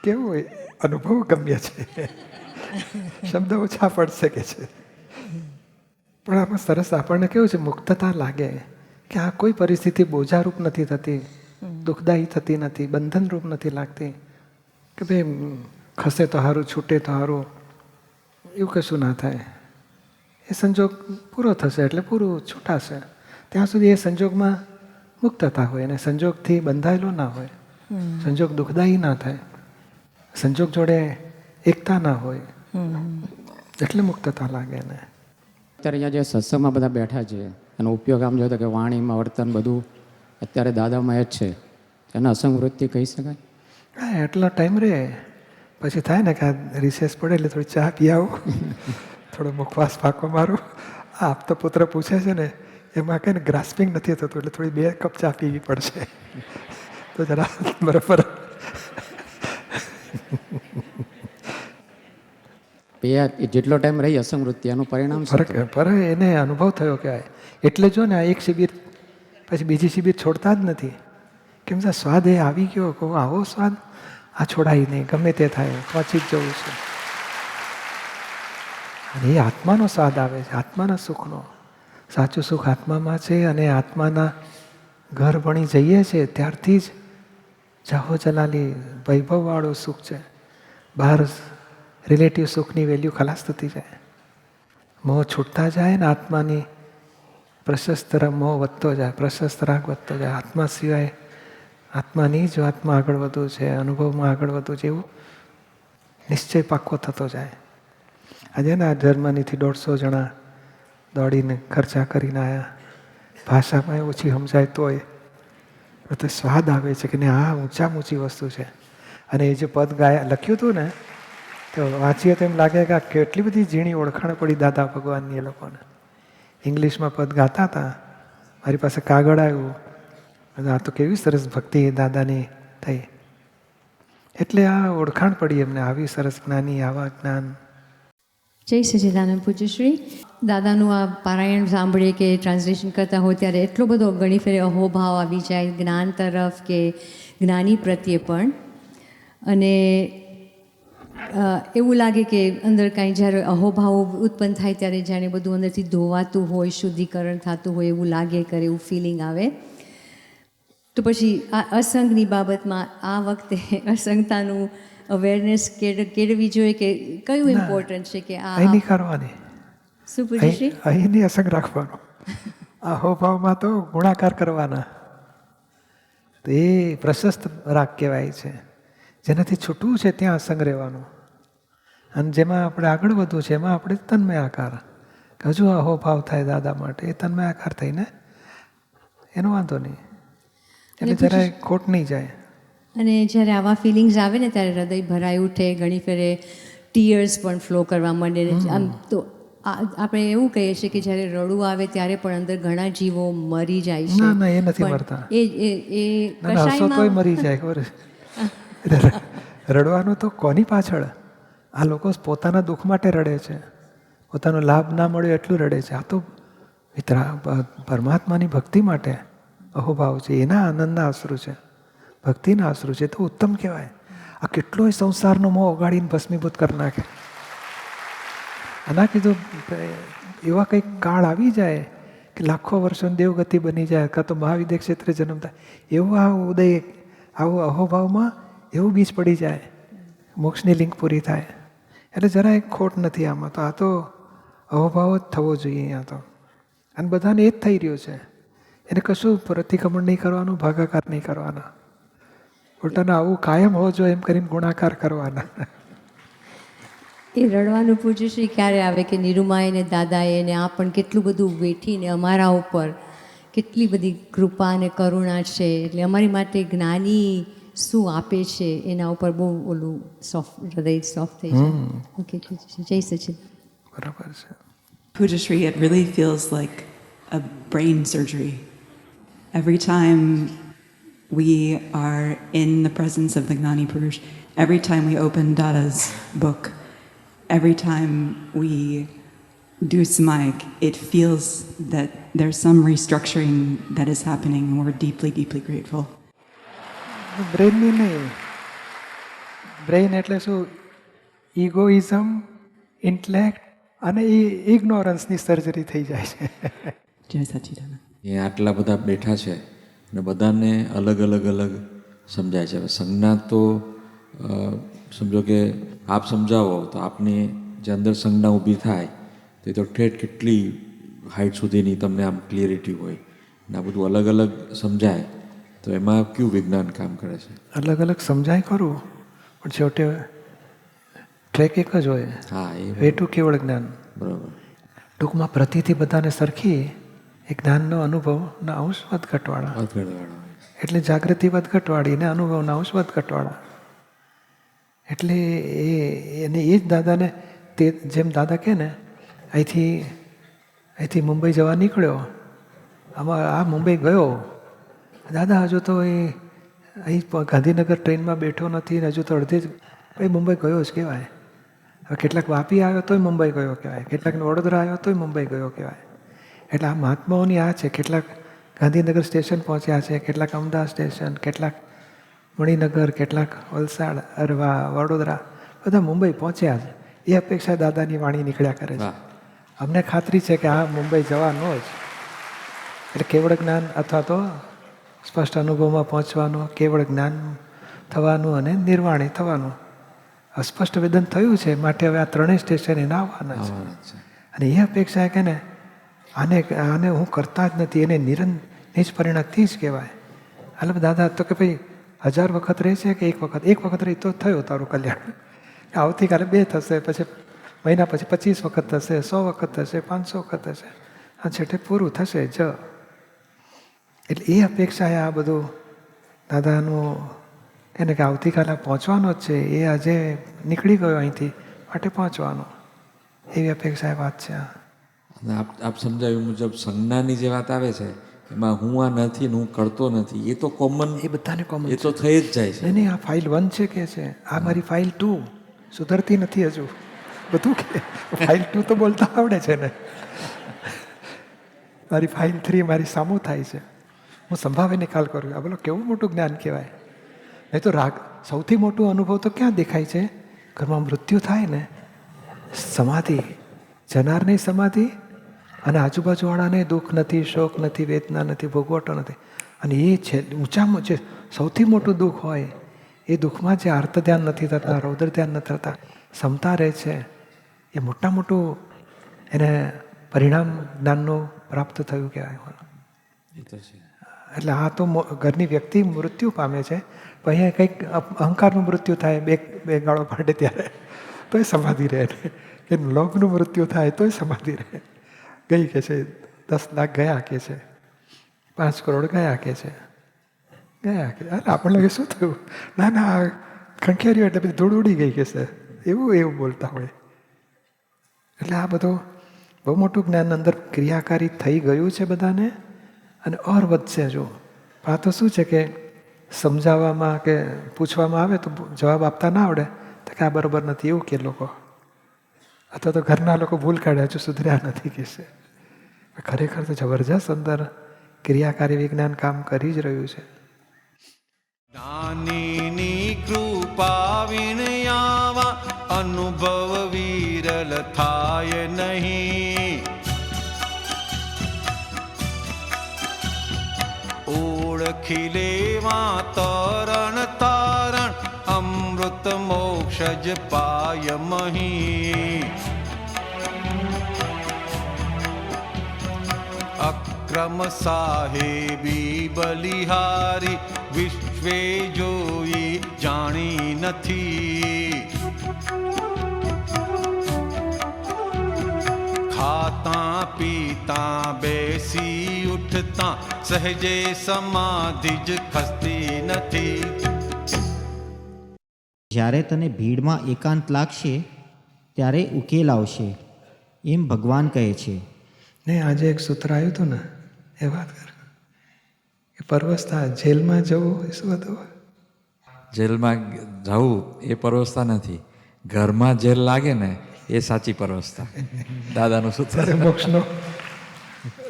કેવું હોય? અનુભવ ગમ્ય છે, શબ્દ ઓછા પડશે કે છે. પણ આમાં સરસ આપણને કેવું છે, મુક્તતા લાગે કે આ કોઈ પરિસ્થિતિ બોજારૂપ નથી થતી, દુઃખદાયી થતી નથી, બંધનરૂપ નથી લાગતી કે ભાઈ ખસે તો સારું, છૂટે તો સારું, એવું કશું ના થાય. એ સંજોગ પૂરો થશે એટલે પૂરું છૂટાશે. ત્યાં સુધી એ સંજોગમાં મુક્તતા હોય અને સંજોગથી બંધાયેલો ના હોય. સંજોગ દુઃખદાયી ના થાય, સંજોગ જોડે એકતા ના હોય, એટલે મુક્તતા લાગે ને. અત્યારે અહીંયા જે સત્સંગમાં બધા બેઠા છે એનો ઉપયોગ આમ જોયો કે વાણીમાં વર્તન બધું અત્યારે દાદામાં જ છે, એને અસંગ વૃત્તિ કહી શકાય? હા, એટલો ટાઈમ રહે પછી થાય ને કે આ રિસેસ પડે એટલે થોડી ચા પી આવું, થોડો મુખવાસ પાકો મારું. આપતો પુત્ર પૂછે છે ને એમાં કંઈ ગ્રાસ્પિંગ નથી થતું એટલે થોડી 2 કપ ચા પીવી પડશે તો જરા બરાબર. જેટલો ટાઈમ રહી અસંગવૃત્તિ એનું પરિણામ ફરક પર એને અનુભવ થયો કહેવાય. એટલે જો ને આ એક શિબિર પછી બીજી શિબિર છોડતા જ નથી. કેમ છે? સ્વાદ એ આવી ગયો, કહું આવો સ્વાદ આ છોડાય નહીં, ગમે તે થાય પહોંચી જ જવું છે. અને એ આત્માનો સ્વાદ આવે છે, આત્માના સુખનો. સાચું સુખ આત્મામાં છે અને આત્માના ઘર ભણી જઈએ છીએ ત્યારથી જ જાહો જલાલી વૈભવવાળું સુખ છે. બહાર રિલેટિવ સુખની વેલ્યુ ખલાસ થતી જાય, મોહ છૂટતા જાય ને આત્માની પ્રશસ્ત મોહ વધતો જાય, પ્રશસ્ત રાગ વધતો જાય. આત્મા સિવાય આત્માની જ વાતમાં આગળ વધવું છે, અનુભવમાં આગળ વધવું છે, એવું નિશ્ચય પાક્કો થતો જાય. આજે ને આ જર્મનીથી 150 જણા દોડીને ખર્ચા કરીને આવ્યા. ભાષામાં ઓછી સમજાય તોય તો સ્વાદ આવે છે કે ને આ ઊંચામાં ઊંચી વસ્તુ છે. અને એ જે પદ લખ્યું હતું ને તો વાંચીએ તો એમ લાગે કે આ કેટલી બધી ઝીણી ઓળખાણ પડી દાદા ભગવાનની એ લોકોને. ઇંગ્લિશમાં પદ ગાતા હતા, મારી પાસે કાગળ આવ્યું, આ તો કેવી સરસ ભક્તિ દાદાની થઈ. એટલે આ ઓળખાણ પડી એમને, આવી સરસ જ્ઞાની, આવા જ્ઞાન. જય સચ્ચિદાનંદ પૂજ્યશ્રી. દાદાનું આ પારાયણ સાંભળીએ કે ટ્રાન્સલેશન કરતા હોય ત્યારે એટલો બધો ઘણી ફેરે અહોભાવ આવી જાય જ્ઞાન તરફ કે જ્ઞાની પ્રત્યે પણ, અને એવું લાગે કે અંદર કાંઈ જ્યારે અહોભાવ ઉત્પન્ન થાય ત્યારે જાણે બધું અંદરથી ધોવાતું હોય, શુદ્ધિકરણ થતું હોય એવું લાગે કરે, એવું ફિલિંગ આવે. તો પછી આ અસંગની બાબતમાં આ વખતે અસંગતાનું અવેરનેસ કેળવવી જોઈએ કે કયું ઇમ્પોર્ટન્ટ છે કે આ અહીં નહીં કરવાની, શું પૂછ્યું? અહીં નહીં અસંગ રાખવાનો, અહોભાવમાં તો ગુણાકાર કરવાના. તો એ પ્રશસ્ત રાગ કહેવાય છે. જેનાથી છૂટવું છે ત્યાં અસંગ રહેવાનું, અને જેમાં આપણે આગળ વધવું છે એમાં આપણે તન્મય આકાર. હજુ અહોભાવ થાય દાદા માટે, એ તન્મય આકાર થઈને એનો વાંધો નહીં, એટલે જરાય ખોટ નહીં જાય. અને જ્યારે આવા ફિલિંગ્સ આવે ને ત્યારે હૃદય ભરાઈ ઉઠે, ઘણી ફેરે ટીયર્સ પણ ફ્લો કરવા માંડે. આમ તો આપણે એવું કહીએ છીએ કે જ્યારે રડવું આવે ત્યારે પણ અંદર ઘણા જીવો મરી જાય છે. ના ના, એ નથી મરતા. એ હસો તોય મરી જાય. ખબર રડવાનું તો કોની પાછળ? આ લોકો પોતાના દુઃખ માટે રડે છે, પોતાનો લાભ ના મળ્યો એટલું રડે છે. આ તો પરમાત્માની ભક્તિ માટે અહોભાવ છે, એના આનંદના અશ્રુ છે, ભક્તિના અશ્રુ છે. તો ઉત્તમ કહેવાય. આ કેટલોય સંસારનો મોહ ઓગાડીને ભસ્મીભૂત કરી નાખે. આના કીધું એવા કંઈક કાળ આવી જાય કે લાખો વર્ષો દેવગતિ બની જાય, કાં તો મહાવિદ્ય ક્ષેત્રે જન્મ થાય, એવું આ ઉદય, આવું અહોભાવમાં એવું બીજ પડી જાય, મોક્ષની લિંક પૂરી થાય. એટલે જરાય ખોટ નથી આમાં. તો આ તો અહોભાવ જ થવો જોઈએ અહીંયા તો, અને બધાને એ જ થઈ રહ્યું છે. એને કશું પ્રતિક્રમણ નહીં કરવાનું, ભાગાકાર નહીં કરવાના, ઉલટાના આવું કાયમ હોવો જોઈએ એમ કરીને ગુણાકાર કરવાના. એ રડવાનું પૂજ્યશ્રી ક્યારે આવે કે નિરૂમાએ ને દાદાએ ને આ પણ કેટલું બધું વેઠીને અમારા ઉપર કેટલી બધી કૃપા અને કરુણા છે, એટલે અમારી માટે જ્ઞાની શું આપે છે એના ઉપર બહુ ઓલું સોફ્ટ, હૃદય સોફ્ટ થઈ જાય. ઓકે, જય સચિદ. બરાબર છે. Pujashri, it really feels like a brain surgery. Every time we are in the presence of the Gnani Purush, every time we open Dada's book, every time we do Samayik, it feels that there's some restructuring that is happening, and we're deeply, deeply grateful. બ્રેનની નહીં. Brain એટલે શું? Egoism, intellect અને એ ઇગ્નોરન્સની surgery થઈ જાય છે. જય સચ્ચિદાનંદ. એ આટલા બધા બેઠા છે અને બધાને અલગ અલગ અલગ સમજાય છે. હવે સંજ્ઞા તો સમજો કે આપ સમજાવો તો આપની જે અંદર સંજ્ઞા ઊભી થાય તે તો ઠેઠ કેટલી હાઇટ સુધીની તમને આમ ક્લિયરિટી હોય, અને આ બધું અલગ અલગ સમજાય તો એમાં કયું વિજ્ઞાન કામ કરે છે? અલગ અલગ સમજાય ખરું, પણ છેવટે ટ્રેક એક જ હોય. હા, એ વેટું કેવળ જ્ઞાન. બરાબર. ટૂંકમાં પ્રતિથી બધાને સરખી એ જ્ઞાનનો અનુભવના અંશ વધઘટવાળા, એટલે જાગૃતિ વધઘટવાળી ને અનુભવના અંશ વધઘટવાળા. એટલે એને એ જ દાદાને, તે જેમ દાદા કહે ને, અહીંથી મુંબઈ જવા નીકળ્યો, આમાં આ મુંબઈ ગયો, દાદા હજુ તો એ અહીં ગાંધીનગર ટ્રેનમાં બેઠો નથી ને હજુ તો અડધે જ ભાઈ મુંબઈ ગયો જ કહેવાય. હવે કેટલાક વાપી આવ્યો તોય મુંબઈ ગયો કહેવાય, કેટલાકને વડોદરા આવ્યો તોય મુંબઈ ગયો કહેવાય. એટલે આ મહાત્માઓની આ છે. કેટલાક ગાંધીનગર સ્ટેશન પહોંચ્યા છે, કેટલાક અમદાવાદ સ્ટેશન, કેટલાક મણિનગર, કેટલાક વલસાડ, અરવા, વડોદરા, બધા મુંબઈ પહોંચ્યા છે. એ અપેક્ષા દાદાની વાણી નીકળ્યા કરે છે. અમને ખાતરી છે કે આ મુંબઈ જવાનો જ. એટલે કેવળ જ્ઞાન અથવા તો સ્પષ્ટ અનુભવમાં પહોંચવાનું, કેવળ જ્ઞાન થવાનું અને નિર્વાણી થવાનું. અસ્પષ્ટ વેદન થયું છે, માટે હવે આ ત્રણેય સ્ટેશન એના આવવાના છે. અને એ અપેક્ષા કે ને આને હું કરતા જ નથી, એને નિજ પરિણતિ જ કહેવાય. એટલે દાદા તો કે ભાઈ 1000 વખત રહે છે કે એક વખત રહી તો થયો તારું કલ્યાણ. આવતીકાલે 2 થશે, પછી મહિના પછી 25 વખત થશે, 100 વખત થશે, 500 વખત થશે, આ છેટે પૂરું થશે જ. એટલે એ અપેક્ષાએ આ બધું દાદાનું એને કે આવતીકાલે પહોંચવાનો જ છે, એ આજે નીકળી ગયો અહીંથી, માટે પહોંચવાનો, એવી અપેક્ષાએ વાત છે. આપ સમજાવ્યું મુજબ સંજ્ઞાની જે વાત આવે છે એમાં હું આ નથી ને હું કરતો નથી, એ તો કોમન, એ બધાને કોમન, એ તો થઈ જ જાય છે. નહીં, આ ફાઇલ 1 છે કે છે, આ મારી ફાઇલ 2 સુધરતી નથી હજુ, બધું કે ફાઇલ 2 તો બોલતા આવડે છે ને, મારી ફાઇલ 3 મારી સામું થાય છે, હું સંભાવે નિકાલ કરું. આ બોલો કેવું મોટું જ્ઞાન કહેવાય. નહીં તો રાગ સૌથી મોટું અનુભવ તો ક્યાં દેખાય છે? ઘરમાં મૃત્યુ થાય ને, સમાધિ, જનારની સમાધિ, અને આજુબાજુવાળાને દુઃખ નથી, શોક નથી, વેદના નથી, ભોગવટો નથી. અને એ છે ઊંચામાં જે સૌથી મોટું દુઃખ હોય, એ દુઃખમાં જે આર્ત ધ્યાન નથી થતા, રૌદ્ર ધ્યાન નથી થતા, ક્ષમતા રહે છે, એ મોટા મોટું એને પરિણામ જ્ઞાનનું પ્રાપ્ત થયું કહેવાય. એટલે આ તો ઘરની વ્યક્તિ મૃત્યુ પામે છે, પણ અહીંયા કંઈક અહંકારનું મૃત્યુ થાય, બે ગાળો પાડે ત્યારે તોય સમાધિ રહે, કે લોભનું મૃત્યુ થાય તોય સમાધિ રહે. ગઈ કે છે 10 લાખ ગયા કે છે, 5 કરોડ ગયા કે છે, ગયા કે અરે આપણને કે શું થયું? ના ના ખંખેર્યું એટલે પછી ધૂળ ઉડી ગઈ કે છે, એવું બોલતા હોય. એટલે આ બધું બહુ મોટું જ્ઞાન અંદર ક્રિયાકારી થઈ ગયું છે બધાને, અને ઓર વધશે. જો આ તો શું છે કે સમજાવવામાં કે પૂછવામાં આવે તો જવાબ આપતા ના આવડે તો કે આ બરાબર નથી એવું કે લોકો, અથવા તો ઘરના લોકો ભૂલ કાઢે હજુ સુધર્યા નથી કે છે. ખરેખર તો જબરજસ્ત અંદર ક્રિયાકારી વિજ્ઞાન કામ કરી જ રહ્યું છે. જ્ઞાનીની કૃપા વિનયાવા અનુભવ વિરલ થાય નહીં. ઓળખી લેવા તરણ તારણ અમૃત મોક્ષ જ પાય મહી. અક્રમ સાહેબી બલિહારી વિશ્વે જોઈ જાણી નથી. ખાતા પીતા બેસી ઉઠતા સહેજે સમાધિ જ ખસતી નથી. જ્યારે તને ભીડમાં એકાંત લાગશે ત્યારે ઉકેલ આવશે, એમ ભગવાન કહે છે. નહીં, આજે એક સૂત્ર આવ્યું હતું ને, એ વાત કર કે પરવસતા જેલમાં જવું એ શું હતું? જેલમાં જવું એ પરવસતા નથી, ઘરમાં જેલ લાગે ને એ સાચી પરવસતા. દાદાનું સૂત્ર. મોક્ષનો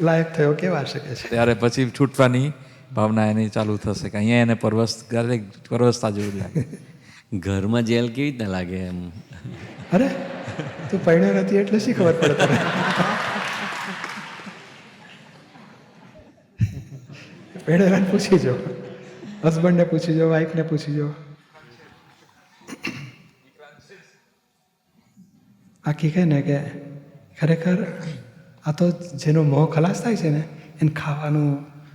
લાયક થયો કેવા શકે છે, ત્યારે પછી છૂટવાની ભાવના એની ચાલુ થશે કે અહીંયા એને પરવસતા જેવું લાગે. ઘરમાં જેલ કેવી રીતના લાગે એમ? અરે તું પરણ્યો નથી એટલે શી ખબર પડે તને? પેડેલાને પૂછી જો, હસબન્ડને પૂછી જો, વાઈફને પૂછી જો. આખી કહે ને કે ખરેખર આ તો જેનો મોહ ખલાસ થાય છે ને, એને ખાવાનું,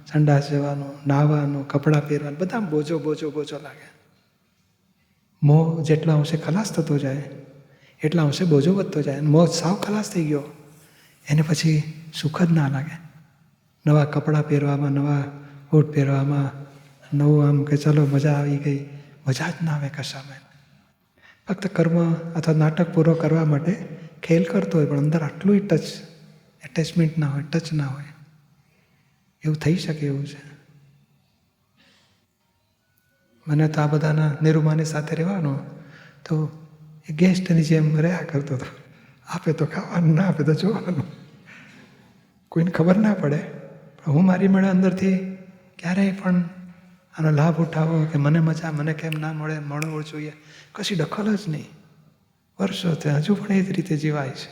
સંડાસ જવાનું, નાહવાનું, કપડાં પહેરવાનું બધા બોજો બોજો બોજો લાગે. મોહ જેટલા અંશે ખલાસ થતો જાય એટલા અંશે બોજો વધતો જાય. મોહ સાવ ખલાસ થઈ ગયો એને પછી સુખ જ ના લાગે. નવા કપડાં પહેરવામાં, નવા બૂટ પહેરવામાં, નવું આમ કે ચલો મજા આવી ગઈ, મજા જ ના આવે કશામાં. ફક્ત કર્મ અથવા નાટક પૂરો કરવા માટે ખેલ કરતો હોય, પણ અંદર આટલું એટેચમેન્ટ ના હોય, ટચ ના હોય. એવું થઈ શકે એવું છે. મને તો આ બધાના નિરૂમાની સાથે રહેવાનું તો એ ગેસ્ટની જેમ રહ્યા કરતો હતો. આપે તો ખાવાનું, ના આપે તો જોવાનું, કોઈને ખબર ના પડે. પણ હું મારી મળે અંદરથી ક્યારેય પણ આનો લાભ ઉઠાવો કે મને મજા, મને કેમ ના મળે, મળવું જોઈએ, કશી દખલ જ નહીં. વર્ષો ત્યાં હજુ પણ એ જ રીતે જીવાય છે.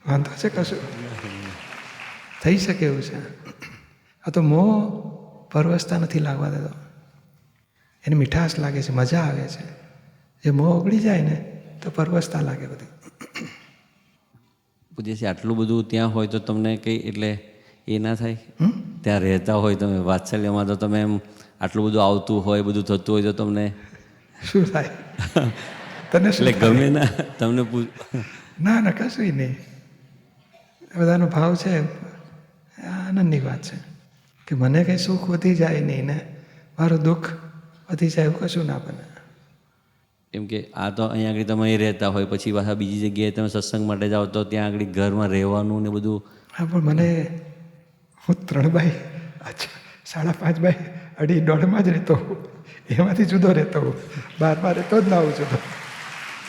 વાંધો છે કશું? થઈ શકે એવું છે. આ તો મોહ પરવસતા નથી લાગવા દેતો, એને મીઠાશ લાગે છે, મજા આવે છે. જે મોહ ઓગળી જાય ને તો પરવસતા લાગે બધી. પૂજ્યશ્રી આટલું બધું ત્યાં હોય તો તમને કંઈ એટલે એ ના થાય? ત્યાં રહેતા હોય તમે વાત્સલ્યમાં, તો તમે એમ આટલું બધું આવતું હોય, બધું થતું હોય તો તમને શું થાય? તને શું એટલે ગમે ના તમને ના ના કશું નહીં. બધાનો ભાવ છે, આનંદની વાત છે કે મને કંઈ સુખ વધી જાય નહીં ને મારું દુઃખ વધી જાય, એવું કશું ના બને. એમ કે આ તો અહીંયા આગળ તમે રહેતા હોય, પછી પાછા બીજી જગ્યાએ તમે સત્સંગ માટે જાઓ તો ત્યાં આગળ ઘરમાં રહેવાનું ને બધું હા, પણ મને હું 3/5/2.5/2.5 જ રહેતો હોઉં, એમાંથી જુદો રહેતો હોઉં, બહારમાં રહેતો જ ના હોઉં જુદો.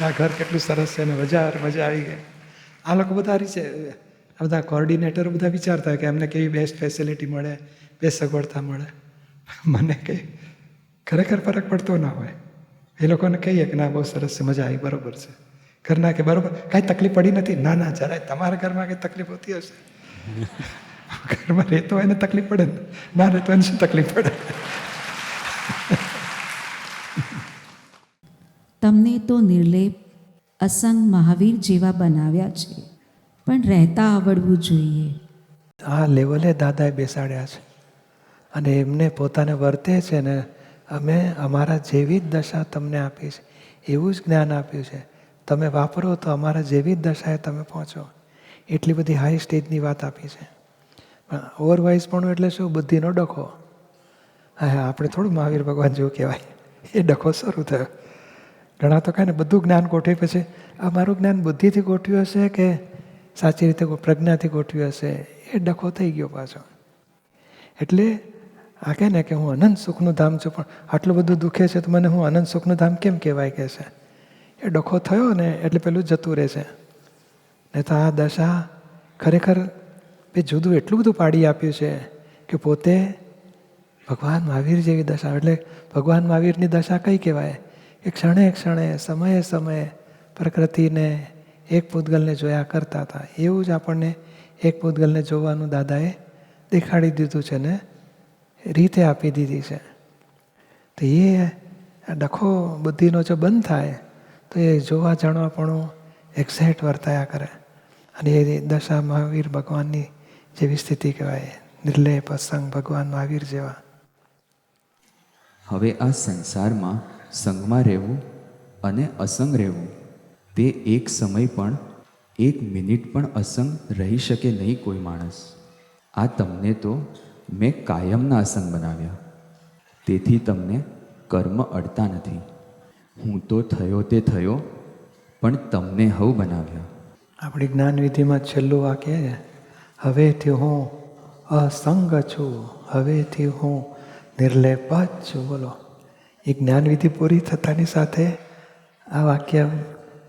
આ ઘર કેટલું સરસ છે ને મજા આવી ગઈ. આ લોકો બધા છે, આ બધા કોર્ડિનેટરો બધા વિચારતા હોય કે એમને કેવી બેસ્ટ ફેસિલિટી મળે, બેસ્ટ સગવડતા મળે. મને કંઈ ખરેખર ફરક પડતો ના હોય. એ લોકોને કહીએ કે ના બહુ સરસ છે, મજા આવી, બરાબર છે. ઘરના કે બરાબર, કાંઈ તકલીફ પડી નથી. ના ના, જરાય તમારા ઘરમાં કંઈ તકલીફ હોતી હશે. ઘરમાં રહેતો હોય ને તકલીફ પડે ને, ના રહેતો એને શું તકલીફ પડે. તમને તો નિર્લેપ અસંગ મહાવીર જેવા બનાવ્યા છે, પણ રહેતા આવડવું જોઈએ. આ લેવલે દાદાએ બેસાડ્યા છે અને એમને પોતાને વર્તે છે ને, અમે અમારા જેવી જ દશા તમને આપી છે, એવું જ જ્ઞાન આપ્યું છે. તમે વાપરો તો અમારા જેવી જ દશાએ તમે પહોંચો. એટલી બધી હાઈ સ્ટેજની વાત આપી છે. પણ ઓવરવાઇઝ પણ એટલે શું? બુદ્ધિનો ડખો. હા, આપણે થોડું મહાવીર ભગવાન જેવું કહેવાય. એ ડખો શરૂ થયો. ઘણા તો કહે ને બધું જ્ઞાન ગોઠવી પછી આ મારું જ્ઞાન બુદ્ધિથી ગોઠવ્યું હશે કે સાચી રીતે પ્રજ્ઞાથી ગોઠવ્યું હશે, એ ડખો થઈ ગયો પાછો. એટલે આ કહે ને કે હું અનંત સુખનું ધામ છું, પણ આટલું બધું દુખે છે તો મને હું અનંત સુખનું ધામ કેમ કહેવાય કે છે? એ ડખો થયો ને એટલે પેલું જતું રહે છે. ને તો આ દશા ખરેખર જુદું એટલું બધું પાડી આપ્યું છે કે પોતે ભગવાન મહાવીર જેવી દશા. એટલે ભગવાન મહાવીરની દશા કઈ કહેવાય? કે ક્ષણે ક્ષણે સમયે સમયે પ્રકૃતિને એક પૂતગલને જોયા કરતા હતા. એવું જ આપણને એક પૂતગલને જોવાનું દાદાએ દેખાડી દીધું છે ને રીતે આપી દીધી છે. તો એ ડખો બુદ્ધિનો જો બંધ થાય તો એ જોવા જાણવાપણું એક્ઝેક્ટ વર્તાયા કરે. અને એ દશા મહાવીર ભગવાનની જેવી સ્થિતિ કહેવાય, નિર્લેપ અસંગ ભગવાન મહાવીર જેવા. હવે આ સંસારમાં સંગમાં રહેવું અને અસંગ રહેવું, તે એક સમય પણ, એક મિનિટ પણ અસંગ રહી શકે નહીં કોઈ માણસ. આ તમને તો મેં કાયમના અસંગ બનાવ્યા, તેથી તમને કર્મ અડતા નથી. હું તો થયો તે થયો, પણ તમને હવ બનાવ્યા. આપણી જ્ઞાનવિધિમાં છેલ્લું વાક્ય છે, હવેથી હું અસંગ છું, હવેથી હું નિર્લેપ જ છું. બોલો, એ જ્ઞાનવિધિ પૂરી થતાની સાથે આ વાક્ય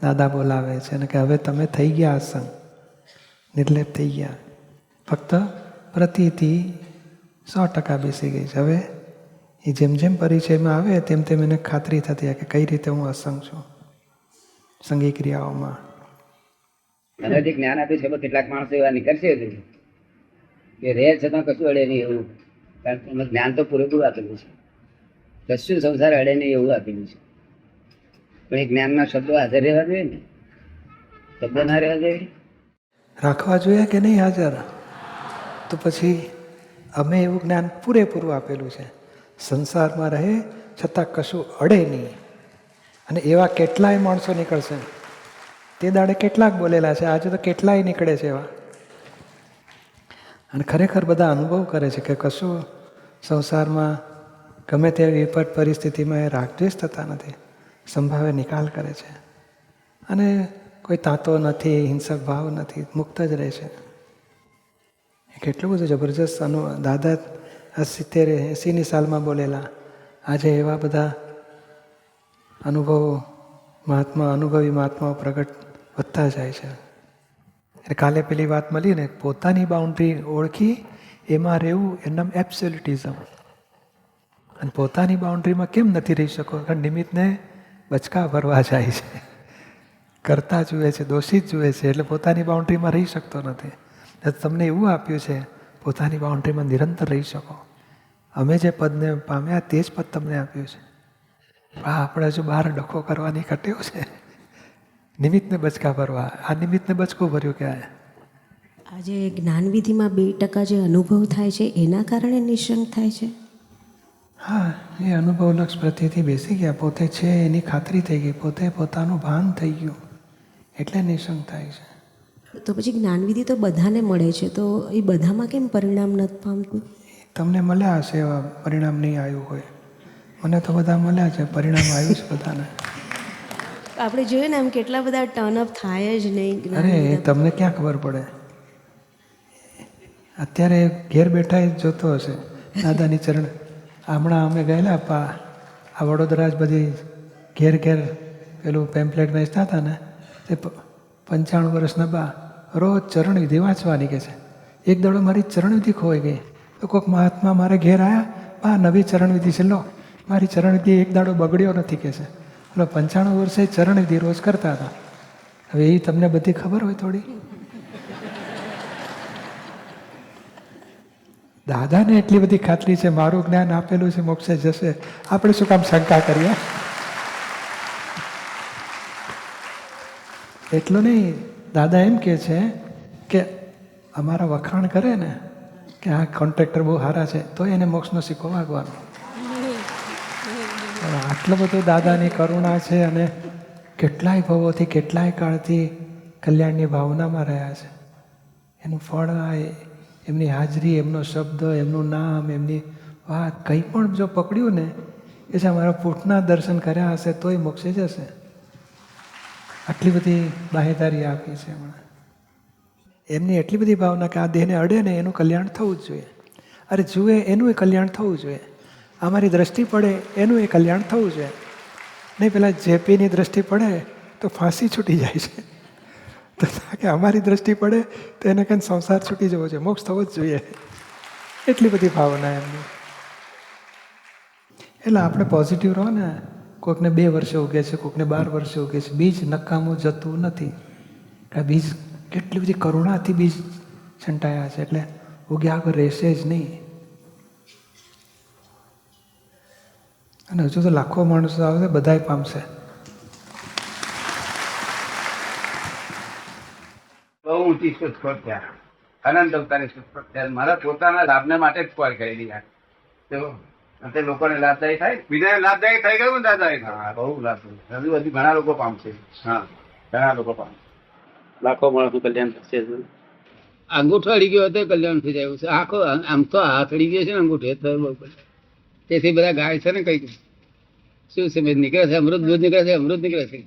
દાદા બોલાવે છે અને કે હવે તમે થઈ ગયા અસંગ, નિર્લેપ થઈ ગયા. ફક્ત પ્રતીતિ 100% બેસી ગઈ છે. હવે એ જેમ જેમ પરિચયમાં આવે તેમ તેમ એને ખાતરી થતી કે કઈ રીતે હું અસંગ છું સંગી ક્રિયાઓમાં. અને જે જ્ઞાન આપ્યું છે કેટલાક માણસો એવા નીકળશે કે રહે છતાં કશું અડે નહીં એવું, કારણ કે જ્ઞાન તો પૂરેપૂરું આપેલું છે, કશું સંસાર અડે નહીં એવું આપેલું છે. પણ એ જ્ઞાનના શબ્દો હાજર રહેવા જોઈએ ને, શબ્દો ના રહેવા જોઈએ, રાખવા જોઈએ કે નહીં હાજર? તો પછી અમે એવું જ્ઞાન પૂરેપૂરું આપેલું છે, સંસારમાં રહે છતાં કશું અડે નહીં. અને એવા કેટલાય માણસો નીકળશે. તે દાડે કેટલાક બોલેલા છે, આજે તો કેટલાય નીકળે છે એવા. અને ખરેખર બધા અનુભવ કરે છે કે કશું સંસારમાં ગમે તેવી વિપરીત પરિસ્થિતિમાં એ રાગદ્વેષ થતા નથી, સંભાવે નિકાલ કરે છે. અને કોઈ તાતો નથી, હિંસક ભાવ નથી, મુક્ત જ રહે છે. કેટલું બધું જબરજસ્ત દાદા 70-80ની સાલમાં બોલેલા. આજે એવા બધા અનુભવો અનુભવી મહાત્માઓ પ્રગટ વધતા જાય છે. એટલે કાલે પેલી વાત મળી ને, પોતાની બાઉન્ડ્રી ઓળખી એમાં રહેવું, એનું નામ એબ્સોલ્યુટિઝમ. અને પોતાની બાઉન્ડ્રીમાં કેમ નથી રહી શકો? કારણ નિમિત્તને બચકા ભરવા જાય છે, કરતા જુએ છે, દોષિત જુએ છે, એટલે પોતાની બાઉન્ડ્રીમાં રહી શકતો નથી. તમને એવું આપ્યું છે પોતાની બાઉન્ડ્રીમાં નિરંતર રહી શકો. અમે જે પદને પામ્યા તે જ પદ તમને આપ્યું છે. આપણે હજુ બહાર ડખો કરવાની કટેવ છે, નિમિત્તને બચકા ભરવા. આ નિમિત્તને બચકું ભર્યું કે આજે જ્ઞાનવિધિમાં 2% જે અનુભવ થાય છે એના કારણે નિશંક થાય છે. હા, એ અનુભવલક્ષ પ્રત્યેથી બેસી ગયા, પોતે છે એની ખાતરી થઈ ગઈ, પોતે પોતાનું ભાન થઈ ગયું, એટલે નિશંક થાય છે. તો પછી જ્ઞાનવિધિ તો બધાને મળે છે, તો એ બધામાં કેમ પરિણામ નથી પામતું? તમને મળ્યા હશે એવા પરિણામ નહીં આવ્યું હોય. મને તો બધા મળ્યા છે, પરિણામ આવ્યું છે બધાને. આપણે જોઈએ ને એમ કેટલા બધા ટર્નઅપ થાય જ નહીં. અરે તમને ક્યાં ખબર પડે? અત્યારે ઘેર બેઠા જ જોતો હશે દાદાની ચરણ. હમણાં અમે ગયેલા આ વડોદરા જ બધી ઘેર ઘેર પેલું પેમ્પલેટ વેચતા હતા ને, તે 95 વર્ષના બા રોજ ચરણવિધિ વાંચવાની કે છે. એક દાડો મારી ચરણવિધિ ખોવાઈ ગઈ તો કોઈક મહાત્મા મારે ઘેર આવ્યા, બા નવી ચરણવિધિ છે, લો મારી ચરણવિધિ એક દાડો બગડ્યો નથી કે છે. એટલે 95 વર્ષે ચરણવિધિ રોજ કરતા હતા. હવે એ તમને બધી ખબર હોય થોડી. દાદાને એટલી બધી ખાતરી છે મારું જ્ઞાન આપેલું છે, મોક્ષે જશે, આપણે શું કામ શંકા કરીએ? એટલું નહીં, દાદા એમ કહે છે કે અમારા વખાણ કરે ને કે આ કોન્ટ્રાક્ટર બહુ સારા છે તો એને મોક્ષનો સિક્કો વાગવાનો. આટલો બધો દાદાની કરુણા છે અને કેટલાય ભવોથી કેટલાય કાળથી કલ્યાણની ભાવનામાં રહ્યા છે. એનું ફળ આ એમની હાજરી, એમનો શબ્દ, એમનું નામ, એમની વાત કંઈ પણ જો પકડ્યું ને એ છે અમારા પૂઠના દર્શન કર્યા હશે તોય મોક્ષે જશે. આટલી બધી બાહેદારી આપી છે હમણાં. એમની એટલી બધી ભાવના કે આ દેહને અડે ને એનું કલ્યાણ થવું જ જોઈએ. અરે જુએ એનું એ કલ્યાણ થવું જોઈએ. અમારી દ્રષ્ટિ પડે એનું એ કલ્યાણ થવું જોઈએ. નહીં પેલા જેપીની દ્રષ્ટિ પડે તો ફાંસી છૂટી જાય છે, તો કે અમારી દ્રષ્ટિ પડે તો એને કંઈ સંસાર છૂટી જવો જોઈએ, મોક્ષ થવો જ જોઈએ. એટલી બધી ભાવના એમની. એટલે આપણે પોઝિટિવ રહો ને. કોઈકને 2 વર્ષે ઉગે છે, કોઈકને 12 વર્ષે ઉગે છે. બીજ નકામું જતું નથી. આ બીજ કેટલી બધી કરુણાથી બીજ છંટાયા છે, એટલે ઉગ્યા આગળ રહેશે જ નહીં. અને હજુ તો લાખો માણસો આવશે, બધાય પામશે. બહુ ઊંચી શોધખોળ થયા, અનંત અવતારની શોધખોળ થયા. મારા પોતાના લાભને માટે જ કોલ કરી દીધા. તો લોકોને લાભદાયી થાય, બીજાને લાભદાયી થઈ ગયું દાદા. હા, બહુ લાભદાયી. હજુ હજી ઘણા લોકો પામશે. હા, ઘણા લોકો પામશે. લાખો માણસનું કલ્યાણ થશે. અંગૂઠો અડી ગયો તો કલ્યાણ થઈ જાય છે. આખો આમ તો હાથ અડી ગયો છે ને અંગૂઠે, તેથી બધા ગાય છે ને કઈ શું છે નીકળે છે, અમૃત દૂધ નીકળે છે, અમૃત નીકળે છે.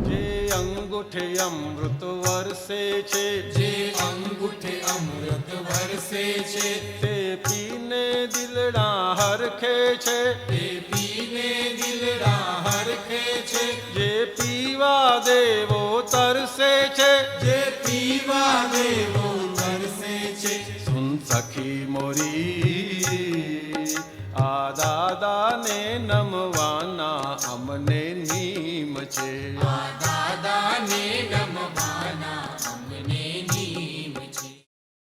જે અંગૂઠે અમૃત વરસે છે, જે અંગૂઠે અમૃત વરસે છે, તે પીને દિલડા હરખે છે, તે પીને દિલડા હરખે છે. જે પીવા દેવો તરસે છે, જે પીવા દેવો તરસે છે. સુન સખી મોરી આ દાદાને નમવાના અમને નીમ છે, આ દાદાને નમવાના